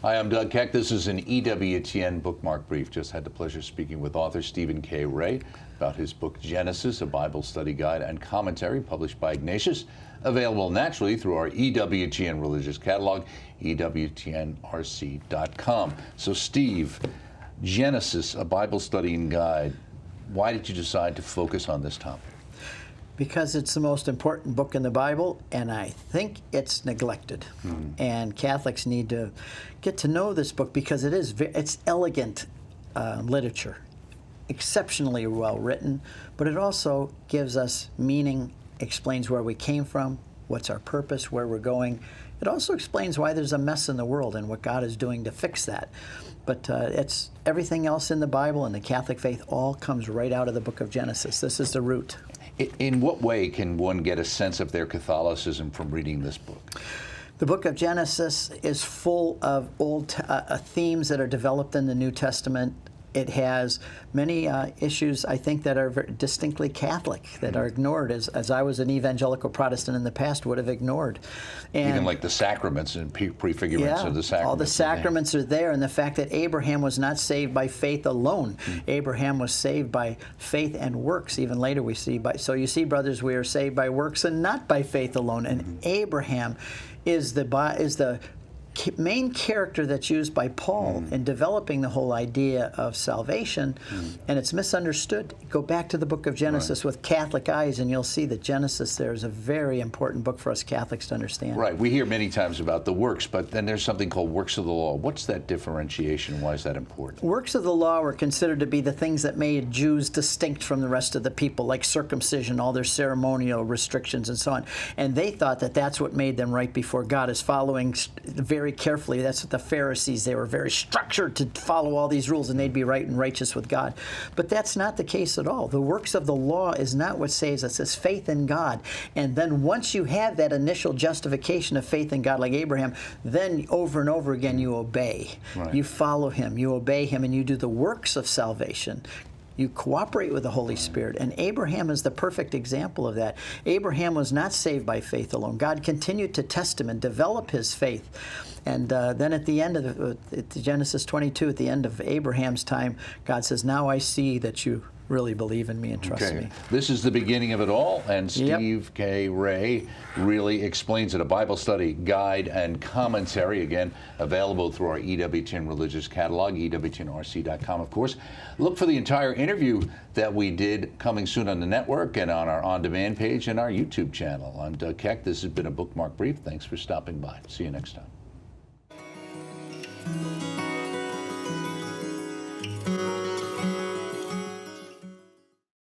Hi, I'm Doug Keck. This is an EWTN Bookmark Brief. Just had the pleasure of speaking with author Stephen K. Ray about his book Genesis, a Bible study guide and commentary published by Ignatius, available naturally through our EWTN religious catalog, EWTNRC.com. So Steve, Genesis, a Bible studying guide. Why did you decide to focus on this topic? Because it's the most important book in the Bible, and I think it's neglected. And Catholics need to get to know this book because it's elegant literature, exceptionally well written, but it also gives us meaning, explains where we came from, what's our purpose, where we're going. It also explains why there's a mess in the world and what God is doing to fix that. But it's everything else in the Bible and the Catholic faith all comes right out of the book of Genesis. This is the root. In what way can one get a sense of their Catholicism from reading this book? The book of Genesis is full of old themes that are developed in the New Testament. It has many issues, I think, that are very distinctly Catholic, that are ignored, as I was an evangelical Protestant in the past would have ignored. And even like the sacraments and prefigurements of the sacraments. All the sacraments are there, and the fact that Abraham was not saved by faith alone. Abraham was saved by faith and works. Even later we see, so you see, brothers, we are saved by works and not by faith alone. And Abraham is the main character that's used by Paul in developing the whole idea of salvation, and it's misunderstood. Go back to the book of Genesis with Catholic eyes, and you'll see that Genesis there is a very important book for us Catholics to understand. Right. We hear many times about the works, but then there's something called works of the law. What's that differentiation? Why is that important? Works of the law were considered to be the things that made Jews distinct from the rest of the people, like circumcision, all their ceremonial restrictions, and so on. And they thought that that's what made them right before God, is following very carefully. That's what the Pharisees, they were very structured to follow all these rules and they'd be right and righteous with God. But that's not the case at all. The works of the law is not what saves us. It's faith in God. And then once you have that initial justification of faith in God like Abraham, then over and over again you obey. Right. You follow him, you obey him, and you do the works of salvation. You cooperate with the Holy Spirit. And Abraham is the perfect example of that. Abraham was not saved by faith alone. God continued to test him and develop his faith. And then at the end of Genesis 22, at the end of Abraham's time, God says, now I see that you really believe in me and trust me. This is the beginning of it all, and Steve K. Ray really explains it. A Bible study guide and commentary, again, available through our EWTN religious catalog, EWTNRC.com, of course. Look for the entire interview that we did coming soon on the network and on our on-demand page and our YouTube channel. I'm Doug Keck. This has been a Bookmark Brief. Thanks for stopping by. See you next time.